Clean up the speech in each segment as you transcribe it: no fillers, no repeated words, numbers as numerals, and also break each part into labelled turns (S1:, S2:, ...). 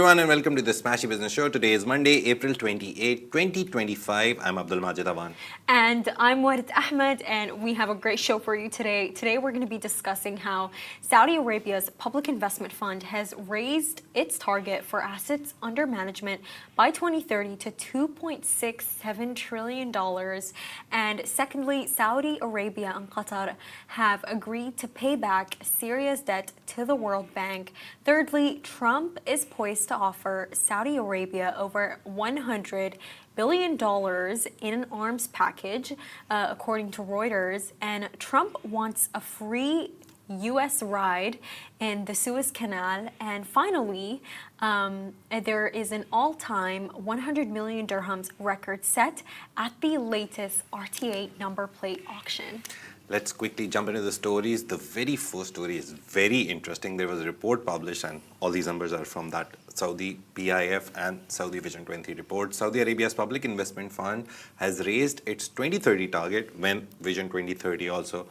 S1: everyone and welcome to the Smashi Business Show. Today is Monday, April 28, 2025. I'm Abdul Majid Awan.
S2: And I'm Warid Ahmed, and we have a great show for you today. Today we're going to be discussing how Saudi Arabia's Public Investment Fund has raised its target for assets under management by 2030 to $2.67 trillion. And secondly, Saudi Arabia and Qatar have agreed to pay back Syria's debt to the World Bank. Thirdly, Trump is poised to offer Saudi Arabia over $100 billion in an arms package, according to Reuters. And Trump wants a free U.S. ride in the Suez Canal. And finally, there is an all-time 100 million dirhams record set at the latest RTA number plate auction.
S1: Let's quickly jump into the stories. The very first story is very interesting. There was a report published, and all these numbers are from that Saudi PIF and Saudi Vision 20 report. Saudi Arabia's Public Investment Fund has raised its 2030 target when Vision 2030 also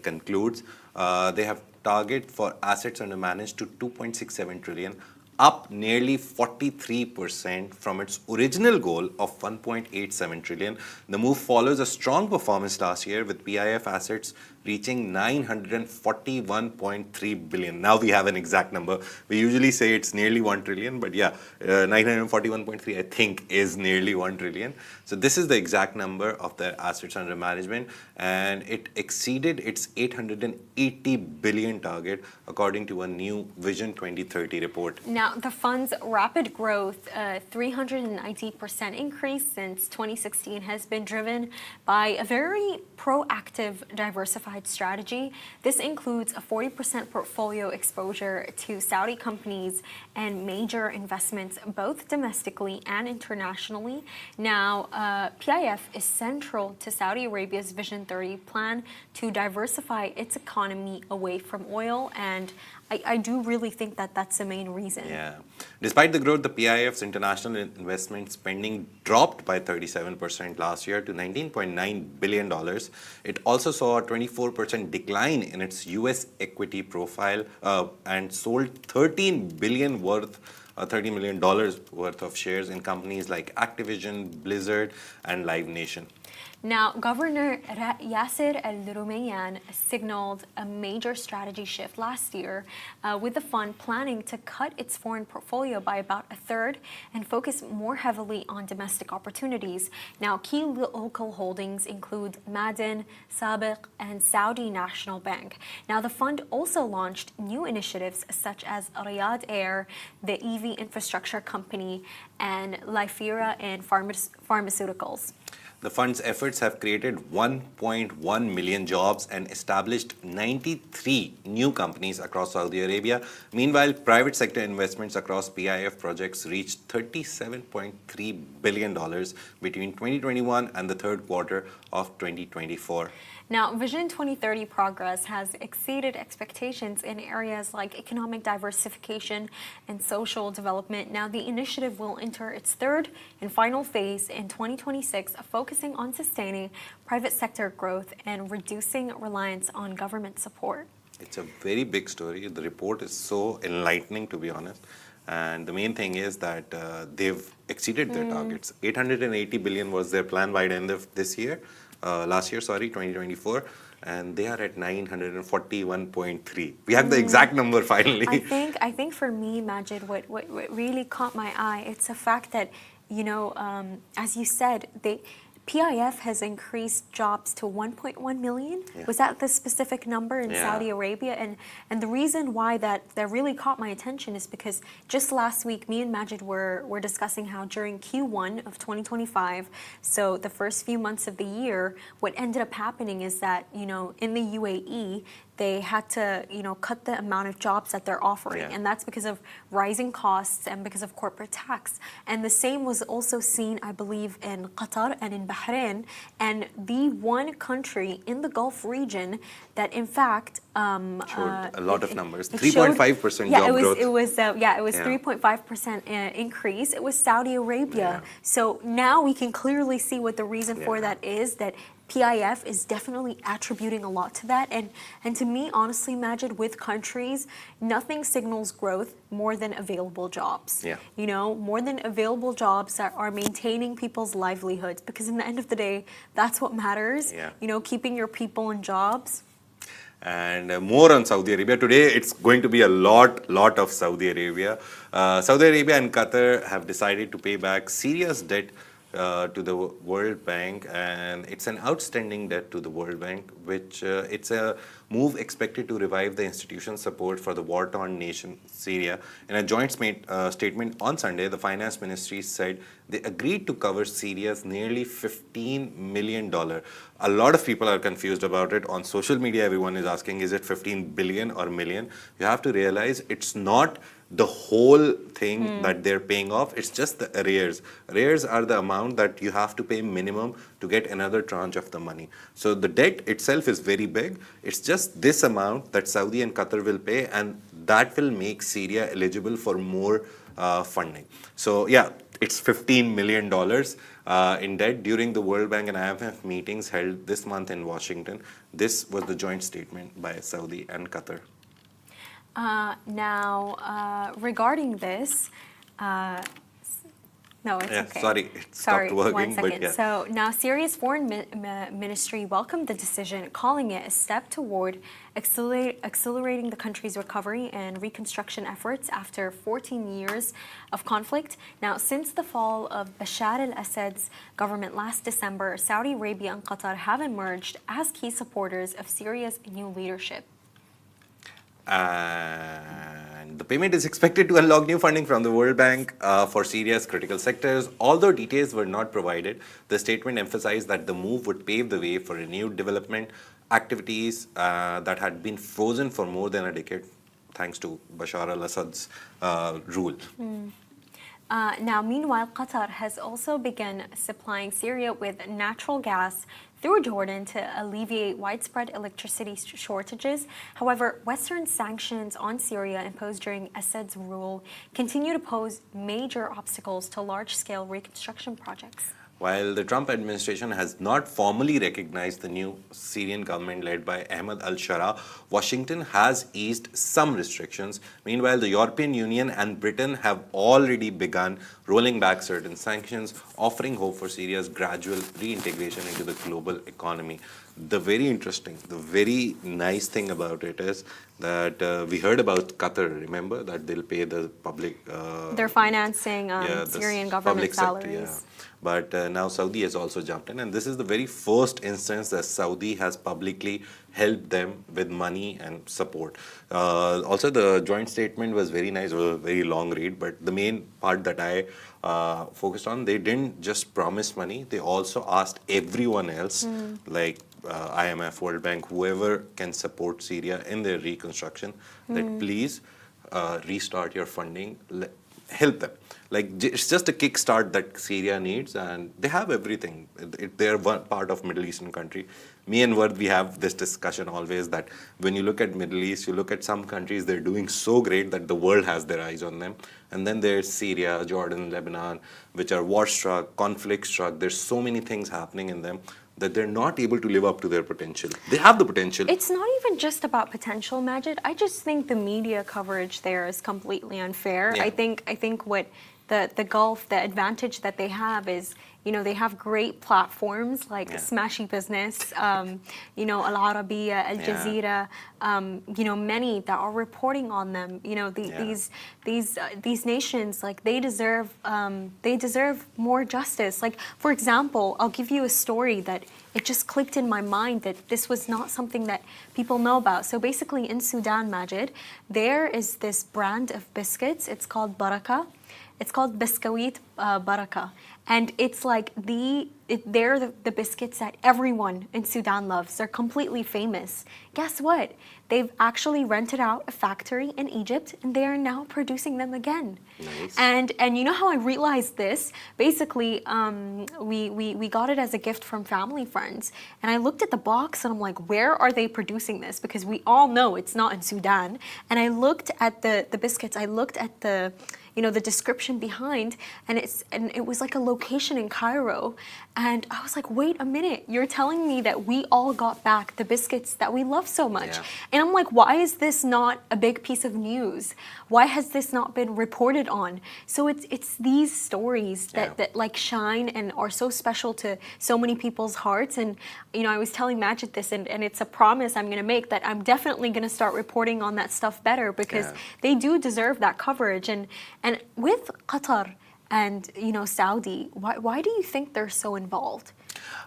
S1: concludes. They have target for assets under managed to 2.67 trillion, up nearly 43% from its original goal of 1.87 trillion. The move follows a strong performance last year with PIF assets reaching 941.3 billion. Now we have an exact number. We usually say it's nearly 1 trillion, but yeah, 941.3 I think is nearly 1 trillion. So this is the exact number of their assets under management, and it exceeded its 880 billion target according to a new Vision 2030 report.
S2: Now, the fund's rapid growth, 390% increase since 2016, has been driven by a very proactive, diversified strategy. This includes a 40% portfolio exposure to Saudi companies and major investments, both domestically and internationally. Now, PIF is central to Saudi Arabia's Vision 30 plan to diversify its economy away from oil, and I do really think that that's the main reason.
S1: Yeah. Despite the growth, the PIF's international investment spending dropped by 37% last year to $19.9 billion. It also saw a 24% decline in its US equity profile and sold $13 million worth of shares in companies like Activision, Blizzard, and Live Nation.
S2: Now, Governor Yasser Al-Rumayyan signaled a major strategy shift last year, with the fund planning to cut its foreign portfolio by about a third and focus more heavily on domestic opportunities. Now, key local holdings include Madin, Sabiq, and Saudi National Bank. Now, the fund also launched new initiatives such as Riyadh Air, the EV infrastructure company, and Lifera and pharmaceuticals.
S1: The fund's efforts have created 1.1 million jobs and established 93 new companies across Saudi Arabia. Meanwhile, private sector investments across PIF projects reached $37.3 billion between 2021 and the third quarter of 2024.
S2: Now, Vision 2030 progress has exceeded expectations in areas like economic diversification and social development. Now, the initiative will enter its third and final phase in 2026, focusing on sustaining private sector growth and reducing reliance on government support.
S1: It's a very big story. The report is so enlightening, to be honest. And the main thing is that they've exceeded their targets. 880 billion was their plan by the end of this year. Last year, 2024, and they are at 941.3. We have the exact number finally.
S2: I think for me, Majid, what really caught my eye, it's the fact that, as you said, PIF has increased jobs to 1.1 million. Yeah. Was that the specific number in Saudi Arabia? And the reason why that really caught my attention is because just last week, me and Majid were discussing how during Q1 of 2025, so the first few months of the year, what ended up happening is that, in the UAE, they had to, cut the amount of jobs that they're offering. Yeah. And that's because of rising costs and because of corporate tax. And the same was also seen, I believe, in Qatar and in Bahrain, and the one country in the Gulf region that, in fact,
S1: showed a lot of numbers. 3.5% job growth.
S2: It was 3.5% increase. It was Saudi Arabia. Yeah. So now we can clearly see what the reason for that is, that PIF is definitely attributing a lot to that. And to me, honestly, Majid, with countries, nothing signals growth more than available jobs.
S1: Yeah.
S2: You know, more than available jobs that are maintaining people's livelihoods. Because in the end of the day, that's what matters.
S1: Yeah.
S2: You know, keeping your people in jobs.
S1: And more on Saudi Arabia. Today, it's going to be a lot of Saudi Arabia. Saudi Arabia and Qatar have decided to pay back Syria's debt to the World Bank, and it's an outstanding debt to the World Bank, which it's a move expected to revive the institution's support for the war-torn nation Syria. In a joint statement on Sunday, the finance ministry said they agreed to cover Syria's nearly $15 million. A lot of people are confused about it. On social media, everyone is asking, is it 15 billion or million? You have to realize it's not the whole thing that they're paying off. It's just the arrears. Arrears are the amount that you have to pay minimum to get another tranche of the money. So the debt itself is very big. It's just this amount that Saudi and Qatar will pay, and that will make Syria eligible for more funding. So yeah, it's $15 million in debt during the World Bank and IMF meetings held this month in Washington. This was the joint statement by Saudi and Qatar.
S2: Regarding this, no, it's
S1: Yeah,
S2: okay.
S1: sorry, it
S2: Sorry,
S1: stopped working,
S2: one second.
S1: but yeah.
S2: So now Syria's foreign ministry welcomed the decision, calling it a step toward accelerating the country's recovery and reconstruction efforts after 14 years of conflict. Now, since the fall of Bashar al-Assad's government last December, Saudi Arabia and Qatar have emerged as key supporters of Syria's new leadership.
S1: And the payment is expected to unlock new funding from the World Bank for Syria's critical sectors. Although details were not provided, the statement emphasized that the move would pave the way for renewed development activities that had been frozen for more than a decade thanks to Bashar al-Assad's rule.
S2: Now, meanwhile, Qatar has also begun supplying Syria with natural gas through Jordan to alleviate widespread electricity shortages. However, Western sanctions on Syria imposed during Assad's rule continue to pose major obstacles to large-scale reconstruction projects.
S1: While the Trump administration has not formally recognized the new Syrian government led by Ahmed al-Shara, Washington has eased some restrictions. Meanwhile, the European Union and Britain have already begun rolling back certain sanctions, offering hope for Syria's gradual reintegration into the global economy. The very nice thing about it is that we heard about Qatar, remember, that they'll pay the public...
S2: They're financing Syrian government salaries.
S1: Sector, yeah. But now Saudi has also jumped in, and this is the very first instance that Saudi has publicly helped them with money and support. Also, the joint statement was very nice. It was a very long read, but the main part that I focused on, they didn't just promise money, they also asked everyone else, like IMF, World Bank, whoever can support Syria in their reconstruction, that please restart your funding, help them. Like, it's just a kickstart that Syria needs, and they have everything. They're one part of Middle Eastern country. Me and Vard, we have this discussion always that when you look at Middle East, you look at some countries, they're doing so great that the world has their eyes on them. And then there's Syria, Jordan, Lebanon, which are war-struck, conflict-struck. There's so many things happening in them that they're not able to live up to their potential. They have the potential.
S2: It's not even just about potential, Majid. I just think the media coverage there is completely unfair.
S1: Yeah.
S2: I think what the Gulf, the advantage that they have is, you know, they have great platforms like Smashi Business, you know, Al Arabia, Al Jazeera, you know, many that are reporting on them. You know, these nations, like, they deserve more justice. Like, for example, I'll give you a story that it just clicked in my mind that this was not something that people know about. So basically, in Sudan, Majid, there is this brand of biscuits. It's called Baraka. It's called Biscuit Baraka. And it's like they're the biscuits that everyone in Sudan loves. They're completely famous. Guess what? They've actually rented out a factory in Egypt, and they are now producing them again.
S1: Nice.
S2: And you know how I realized this? Basically, we got it as a gift from family friends. And I looked at the box, and I'm like, where are they producing this? Because we all know it's not in Sudan. And I looked at the biscuits. I looked at the, the description behind, and it was like a location in Cairo, and I was like, wait a minute, you're telling me that we all got back the biscuits that we love so much.
S1: Yeah.
S2: And I'm like, why is this not a big piece of news? Why has this not been reported on? So it's these stories that like shine and are so special to so many people's hearts. And I was telling Majid this, and it's a promise I'm going to make that I'm definitely going to start reporting on that stuff better, because they do deserve that coverage. And with Qatar and Saudi, why do you think they're so involved?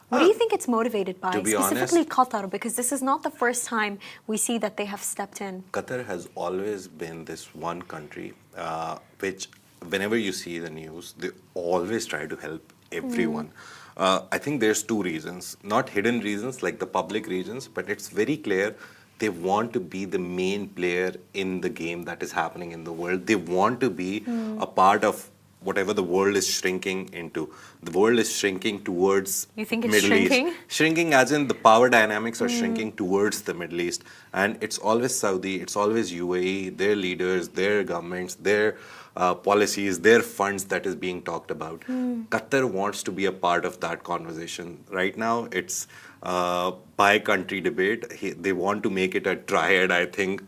S2: What do you think it's motivated by, specifically Qatar? Because this is not the first time we see that they have stepped in.
S1: Qatar has always been this one country which, whenever you see the news, they always try to help everyone. I think there's two reasons, not hidden reasons like the public reasons, but it's very clear they want to be the main player in the game that is happening in the world. They want to be a part of whatever the world is shrinking into. The world is shrinking towards
S2: You think it's
S1: Middle
S2: shrinking?
S1: East. Shrinking as in the power dynamics are shrinking towards the Middle East. And it's always Saudi, it's always UAE, their leaders, their governments, their policies, their funds that is being talked about. Qatar wants to be a part of that conversation. Right now, it's by country debate. They want to make it a triad, I think,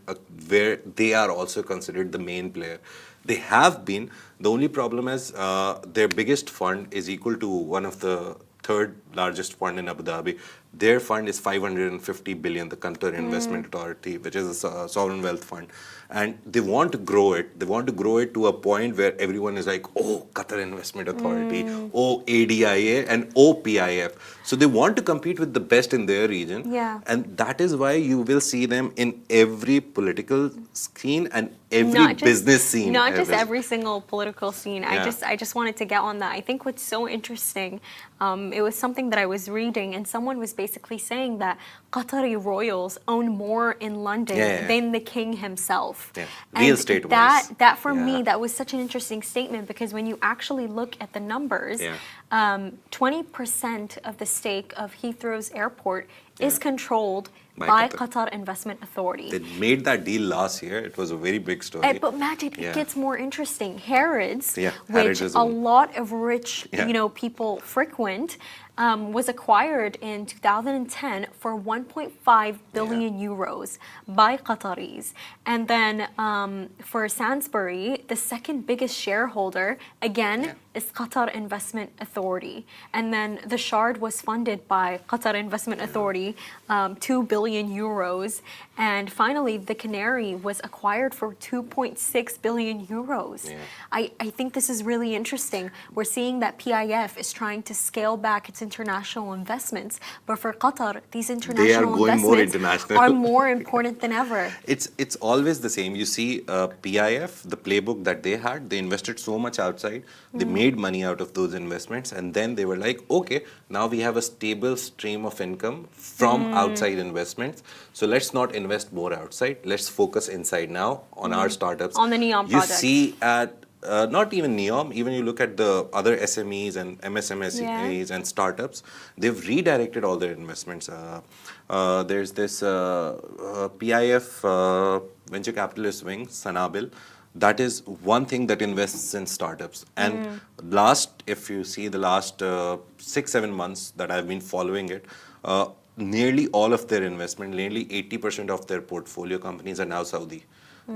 S1: where they are also considered the main player. They have been. The only problem is their biggest fund is equal to one of the third largest fund in Abu Dhabi. Their fund is 550 billion, the Qatar Investment Authority, which is a sovereign wealth fund. And they want to grow it. They want to grow it to a point where everyone is like, oh, Qatar Investment Authority, oh, ADIA, and oh, PIF. So they want to compete with the best in their region.
S2: Yeah.
S1: And that is why you will see them in every political scene and every business scene.
S2: Not just every single political scene.
S1: Yeah.
S2: I just wanted to get on that. I think what's so interesting, it was something that I was reading, and someone was basically saying that Qatari royals own more in London than the king himself.
S1: Yeah.
S2: And
S1: Real estate wise.
S2: that for me, that was such an interesting statement, because when you actually look at the numbers, 20% of the stake of Heathrow's airport is controlled by Qatar Investment Authority.
S1: They made that deal last year. It was a very big story.
S2: But Majid, it gets more interesting. Harrods,
S1: Harrods
S2: which a lot of rich people frequent, was acquired in 2010 for 1.5 billion euros by Qataris. And then for Sainsbury, the second biggest shareholder, again, is Qatar Investment Authority. And then the Shard was funded by Qatar Investment Authority, 2 billion euros. And finally, the Canary was acquired for 2.6 billion euros. I think this is really interesting. We're seeing that PIF is trying to scale back its international investments, but for Qatar, these international investments are more important than ever.
S1: It's always the same. You see, PIF, the playbook that they had, they invested so much outside. They made money out of those investments, and then they were like, okay, now we have a stable stream of income from outside investments. So let's not invest more outside. Let's focus inside now on our startups.
S2: On the NEOM project.
S1: You see at not even NEOM, even you look at the other SMEs and MSMEs and startups, they've redirected all their investments. There's this PIF venture capitalist wing, Sanabil. That is one thing that invests in startups. And if you see the last 6-7 months that I've been following it, nearly all of their investment, nearly 80% of their portfolio companies are now Saudi.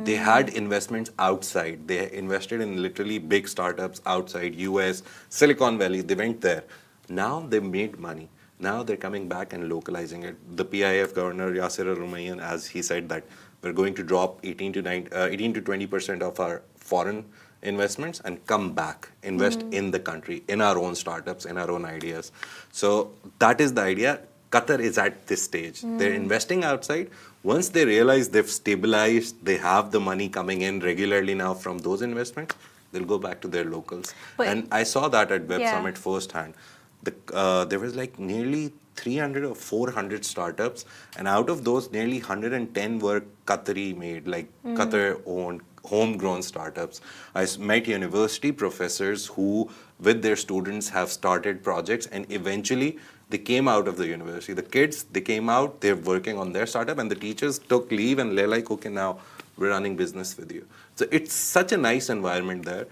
S1: They had investments outside. They invested in literally big startups outside, US, Silicon Valley. They went there. Now they made money. Now they're coming back and localizing it. The PIF governor, Yasser Al-Rumayyan, as he said that we're going to drop 18 to 20% of our foreign investments and come back, invest in the country, in our own startups, in our own ideas. So that is the idea. Qatar is at this stage. They're investing outside. Once they realize they've stabilized, they have the money coming in regularly now from those investments, they'll go back to their locals. And I saw that at Web Summit firsthand. There was like nearly 300 or 400 startups, and out of those, nearly 110 were Qatari made, like Qatar owned, homegrown startups. I met university professors who, with their students, have started projects, and eventually they came out of the university. The kids, they came out, they're working on their startup, and the teachers took leave and they're like, okay, now we're running business with you. So it's such a nice environment there.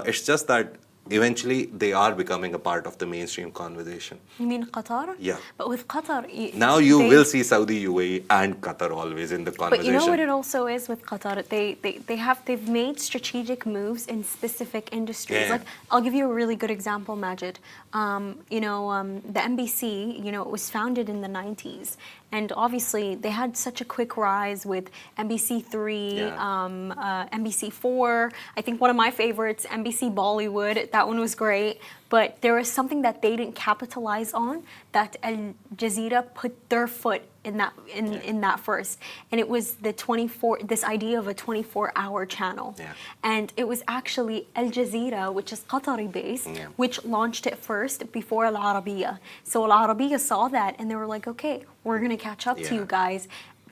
S1: It's just that eventually they are becoming a part of the mainstream conversation.
S2: You mean Qatar?
S1: Yeah.
S2: But with Qatar,
S1: Now you will see Saudi, UAE, and Qatar always in the conversation.
S2: But you know what it also is with Qatar? They've made strategic moves in specific industries.
S1: Yeah.
S2: Like I'll give you a really good example, Majid. The NBC, it was founded in the 90s, and obviously they had such a quick rise with NBC3, NBC4. I think one of my favorites, NBC Bollywood. That one was great. But there was something that they didn't capitalize on, that Al Jazeera put their foot in that first, and it was this idea of a 24-hour channel.
S1: Yeah.
S2: And it was actually Al Jazeera, which is Qatari based, which launched it first before Al Arabiya. So Al Arabiya saw that and they were like, okay, we're gonna catch up to you guys,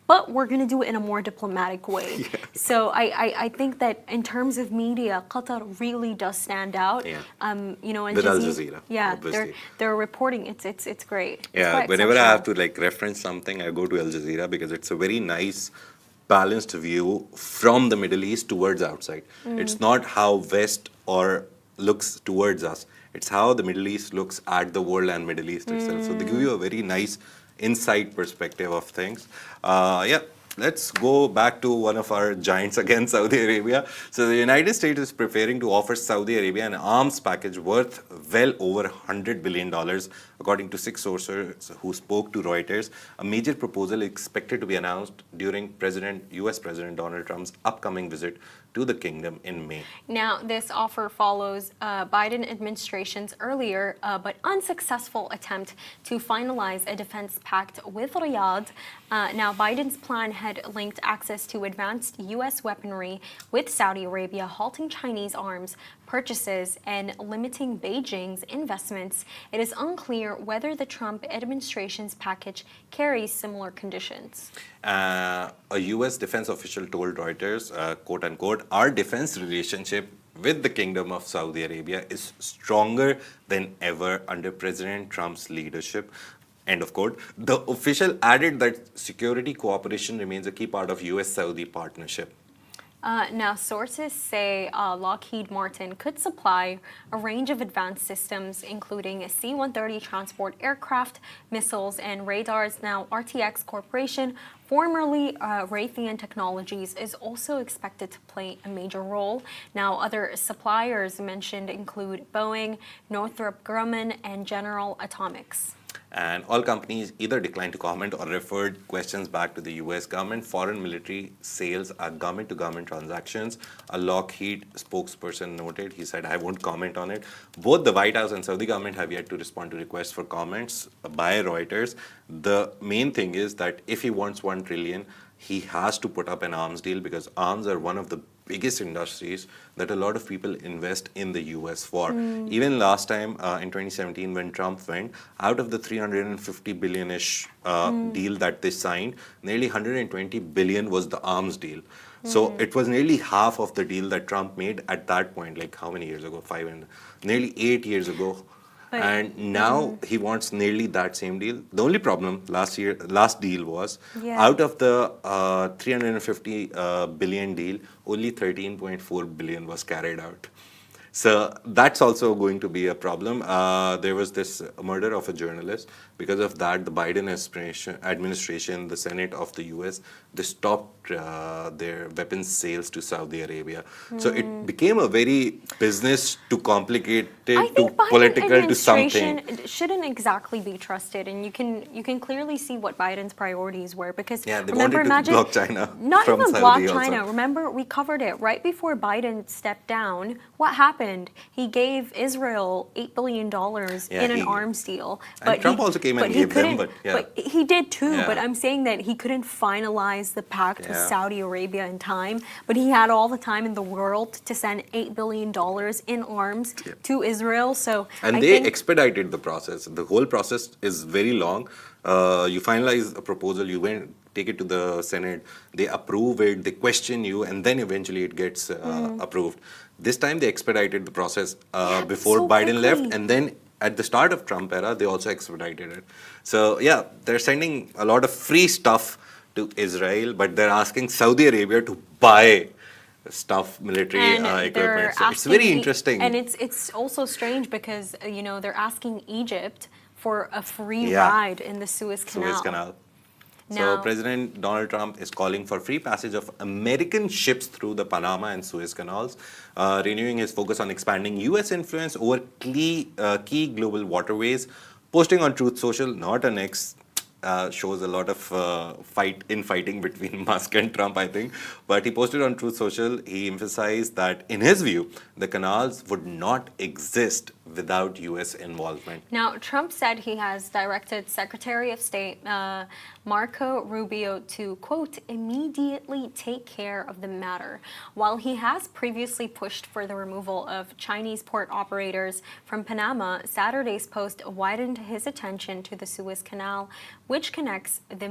S2: but we're going to do it in a more diplomatic way.
S1: Yeah.
S2: So I think that in terms of media, Qatar really does stand out.
S1: Yeah.
S2: And
S1: With Al Jazeera,
S2: yeah,
S1: obviously.
S2: they're reporting. It's great.
S1: Yeah,
S2: it's quite
S1: whenever I have to
S2: exceptional.
S1: reference something, I go to Al Jazeera because it's a very nice, balanced view from the Middle East towards outside. It's not how West or looks towards us. It's how the Middle East looks at the world and Middle East itself. So they give you a very nice inside perspective of things. Let's go back to one of our giants again, Saudi Arabia. So the United States is preparing to offer Saudi Arabia an arms package worth well over $100 billion, according to 6 sources who spoke to Reuters. A major proposal is expected to be announced during US President Donald Trump's upcoming visit to the kingdom in May.
S2: Now, this offer follows Biden administration's earlier but unsuccessful attempt to finalize a defense pact with Riyadh. Now, Biden's plan had linked access to advanced U.S. weaponry with Saudi Arabia, halting Chinese arms purchases and limiting Beijing's investments. It is unclear whether the Trump administration's package carries similar conditions.
S1: A U.S. defense official told Reuters, quote unquote, our defense relationship with the Kingdom of Saudi Arabia is stronger than ever under President Trump's leadership. End of quote. The official added that security cooperation remains a key part of U.S.-Saudi partnership.
S2: Now, sources say Lockheed Martin could supply a range of advanced systems, including C-130 transport aircraft, missiles, and radars. Now, RTX Corporation, formerly Raytheon Technologies, is also expected to play a major role. Now, other suppliers mentioned include Boeing, Northrop Grumman, and General Atomics.
S1: And all companies either declined to comment or referred questions back to the US government. Foreign military sales are government-to-government transactions. A Lockheed spokesperson noted, he said, I won't comment on it. Both the White House and Saudi government have yet to respond to requests for comments by Reuters. The main thing is that if he wants $1 trillion, he has to put up an arms deal, because arms are one of the biggest industries that a lot of people invest in the US for. Even last time in 2017 when Trump went, out of the 350 billion-ish deal that they signed, nearly 120 billion was the arms deal. So it was nearly half of the deal that Trump made at that point, like how many years ago? Nearly 8 years ago. And now he wants nearly that same deal. The only problem last deal was out of the 350 billion deal, only 13.4 billion was carried out. So that's also going to be a problem. There was this murder of a journalist. Because of that, the Biden administration, the Senate of the US, they stopped their weapons sales to Saudi Arabia. So it became a very business to complicated to political to something.
S2: Shouldn't exactly be trusted, and you can clearly see what Biden's priorities were, because
S1: they
S2: remember,
S1: wanted to block China.
S2: Not
S1: from
S2: even
S1: Saudi
S2: block
S1: also.
S2: China. Remember, we covered it right before Biden stepped down. What happened? He gave Israel $8 billion in an arms deal.
S1: But Trump also came and gave them, but
S2: he did too. But I'm saying that he couldn't finalize the pact with Saudi Arabia in time. But he had all the time in the world to send $8 billion in arms to Israel. So
S1: they expedited the process. The whole process is very long. You finalize a proposal, you take it to the Senate, they approve it, they question you, and then eventually it gets approved. This time they expedited the process before Biden left, and then at the start of Trump era, they also expedited it. So yeah, they're sending a lot of free stuff to Israel, but they're asking Saudi Arabia to buy stuff, military
S2: And
S1: equipment.
S2: they're
S1: So it's very
S2: asking
S1: interesting.
S2: and it's also strange because they're asking Egypt for a free
S1: Yeah.
S2: ride in the Suez Canal.
S1: Suez Canal. So
S2: Now-
S1: President Donald Trump is calling for free passage of American ships through the Panama and Suez canals, renewing his focus on expanding U.S. influence over key global waterways. Posting on Truth Social, not an X, shows a lot of fighting between Musk and Trump, I think. But he posted on Truth Social, he emphasized that in his view, the canals would not exist without U.S. involvement.
S2: Now, Trump said he has directed Secretary of State Marco Rubio to, quote, immediately take care of the matter. While he has previously pushed for the removal of Chinese port operators from Panama, Saturday's post widened his attention to the Suez Canal, which connects the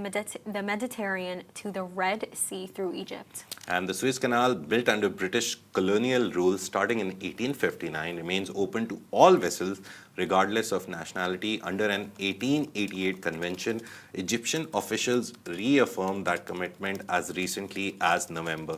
S2: Mediterranean to the Red Sea through Egypt.
S1: And the Suez Canal, built under British colonial rule starting in 1859, remains open to all vessels, regardless of nationality. Under an 1888 convention, Egyptian officials reaffirmed that commitment as recently as November.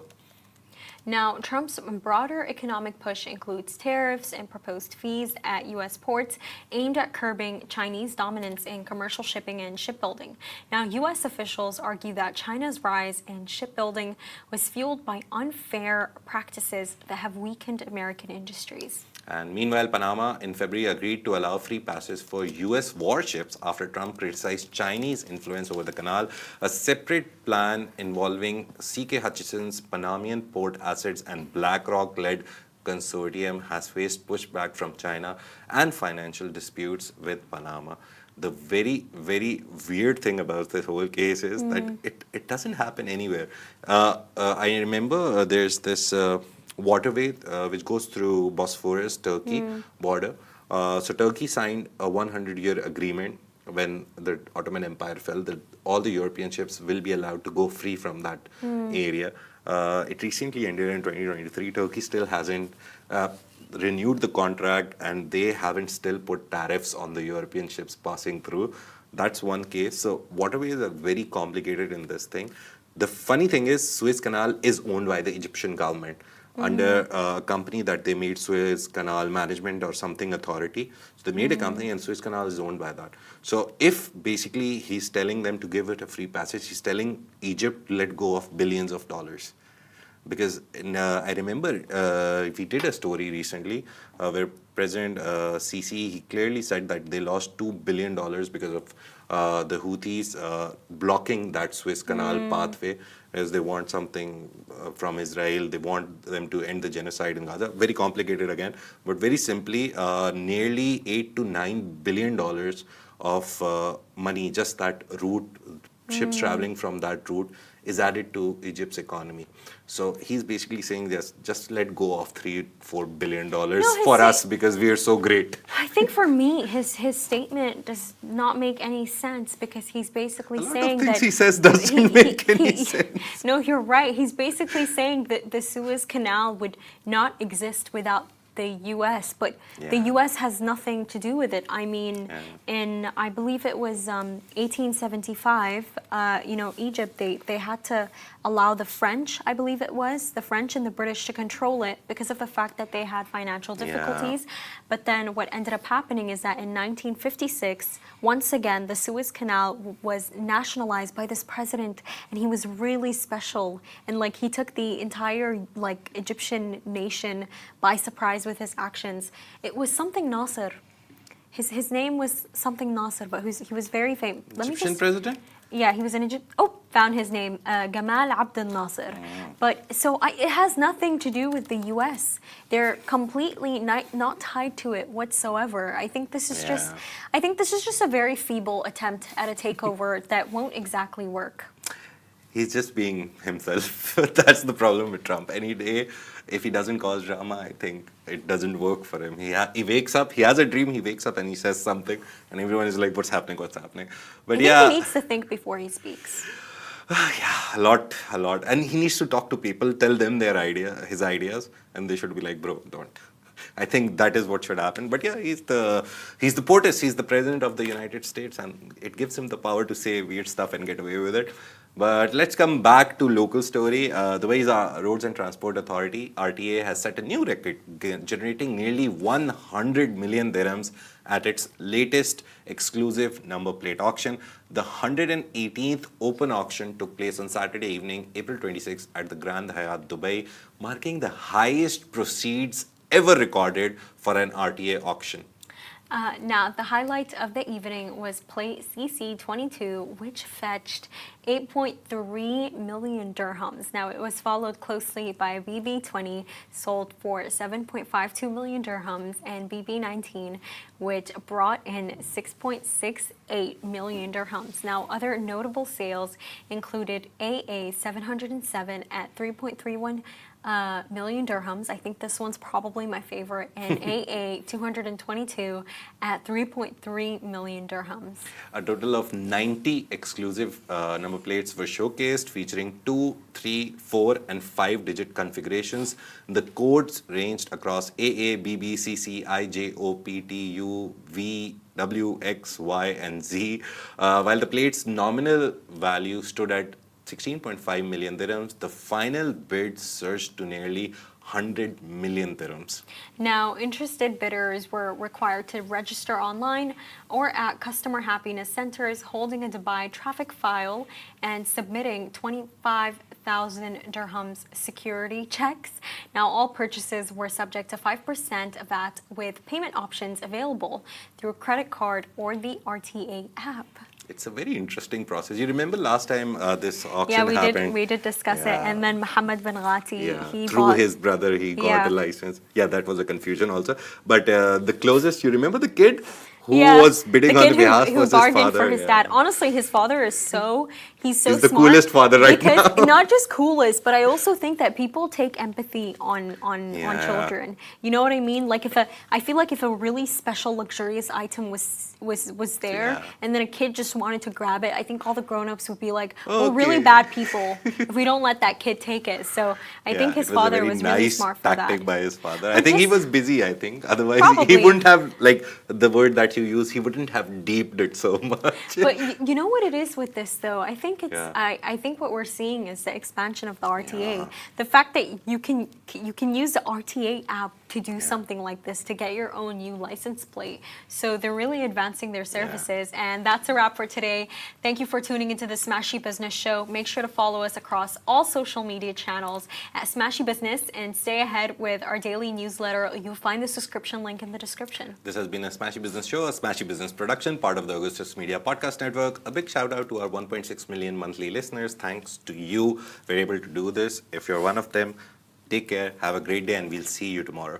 S2: Now, Trump's broader economic push includes tariffs and proposed fees at U.S. ports aimed at curbing Chinese dominance in commercial shipping and shipbuilding. Now, U.S. officials argue that China's rise in shipbuilding was fueled by unfair practices that have weakened American industries.
S1: And meanwhile, Panama in February agreed to allow free passage for U.S. warships after Trump criticized Chinese influence over the canal. A separate plan involving C.K. Hutchison's Panamanian port assets and BlackRock-led consortium has faced pushback from China and financial disputes with Panama. The very, very weird thing about this whole case is that it doesn't happen anywhere. I remember there's this waterway which goes through Bosphorus, Turkey border. So Turkey signed a 100-year agreement when the Ottoman Empire fell that all the European ships will be allowed to go free from that area. It recently ended in 2023. Turkey still hasn't renewed the contract, and they haven't still put tariffs on the European ships passing through. That's one case. So waterways are very complicated in this thing. The funny thing is Suez Canal is owned by the Egyptian government under a company that they made, Suez Canal Management or something authority. So they made a company and Suez Canal is owned by that. So if basically he's telling them to give it a free passage, he's telling Egypt to let go of billions of dollars. Because I remember we did a story recently where President Sisi, he clearly said that they lost $2 billion because of the Houthis blocking that Suez Canal pathway, as they want something from Israel. They want them to end the genocide in Gaza. Very complicated again, but very simply, nearly $8 to $9 billion of money, just that route, ships traveling from that route, is added to Egypt's economy. So he's basically saying this, just let go of $3-4 billion for us because we are so great.
S2: I think for me, his statement does not make any sense because he's basically saying
S1: things
S2: that
S1: he says doesn't make any sense.
S2: No, you're right. He's basically saying that the Suez Canal would not exist without the U.S., but the U.S. has nothing to do with it. I mean, in, I believe it was 1875, Egypt, they had to allow the French, I believe it was, the French and the British to control it because of the fact that they had financial difficulties. But then what ended up happening is that in 1956, once again, the Suez Canal was nationalized by this president, and he was really special. And like he took the entire like Egyptian nation by surprise with his actions. It was something Nasser. His name was something Nasser, but he was very famous.
S1: Egyptian president?
S2: Yeah, he was in Egypt. Oh, found his name, Gamal Abdel Nasser. But so it has nothing to do with the U.S. They're completely not tied to it whatsoever. I think this is just a very feeble attempt at a takeover that won't exactly work.
S1: He's just being himself. That's the problem with Trump. Any day, if he doesn't cause drama, I think it doesn't work for him. He wakes up, he has a dream, he wakes up and he says something, and everyone is like, what's happening, what's happening? But
S2: I think he needs to think before he speaks.
S1: A lot. And he needs to talk to people, tell them his ideas, and they should be like, bro, don't. I think that is what should happen. But yeah, he's the POTUS, he's the president of the United States, and it gives him the power to say weird stuff and get away with it. But let's come back to local story. Dubai's Roads and Transport Authority, RTA, has set a new record, generating nearly 100 million dirhams at its latest exclusive number plate auction. The 118th open auction took place on Saturday evening, April 26, at the Grand Hyatt Dubai, marking the highest proceeds ever recorded for an RTA auction.
S2: Now, the highlight of the evening was plate CC22, which fetched 8.3 million dirhams. Now, it was followed closely by BB20, sold for 7.52 million dirhams, and BB19, which brought in 6.68 million dirhams. Now, other notable sales included AA 707 at 3.31 million dirhams. I think this one's probably my favorite. And AA 222 at 3.3 million dirhams.
S1: A total of 90 exclusive number plates were showcased, featuring 2, 3, 4, and 5-digit configurations. The codes ranged across AA, BB, CC, IJ, OP, TU, V, W, X, Y, and Z. While the plate's nominal value stood at 16.5 million dirhams, the final bid surged to nearly 100 million dirhams.
S2: Now, interested bidders were required to register online or at customer happiness centers, holding a Dubai traffic file and submitting 25,000 dirhams security checks. Now, all purchases were subject to 5% VAT with payment options available through a credit card or the RTA app.
S1: It's a very interesting process. You remember last time this auction happened?
S2: We did discuss it. And then Mohammed bin Ghati, he
S1: through his brother, he got a license. Yeah, that was a confusion also. But the closest, you remember the kid who was bidding on behalf of his father?
S2: Who bargained for his dad. Honestly, his father is he's so
S1: He's the
S2: smart.
S1: coolest father right
S2: because
S1: now.
S2: Not just coolest, but I also think that people take empathy on children. You know what I mean? Like I feel like if a really special, luxurious item was there, and then a kid just wanted to grab it, I think all the grown-ups would be like, "We're really bad people if we don't let that kid take it." So I think his father was really smart for that.
S1: Tactic by his father. I think he was busy. I think otherwise he wouldn't have, like the word that you use, he wouldn't have deeped it so much.
S2: But you know what it is with this though? I think it's I think what we're seeing is the expansion of the RTA. The fact that you can use the RTA app to do something like this, to get your own new license plate. So they're really advancing their services. And that's a wrap for today. Thank you for tuning into the Smashi Business Show. Make sure to follow us across all social media channels at Smashi Business and stay ahead with our daily newsletter. You'll find the subscription link in the description.
S1: This has been a Smashi Business Show, a Smashi Business production, part of the Augustus Media Podcast Network. A big shout out to our 1.6 million monthly listeners. Thanks to you, we're able to do this. If you're one of them, take care, have a great day, and we'll see you tomorrow.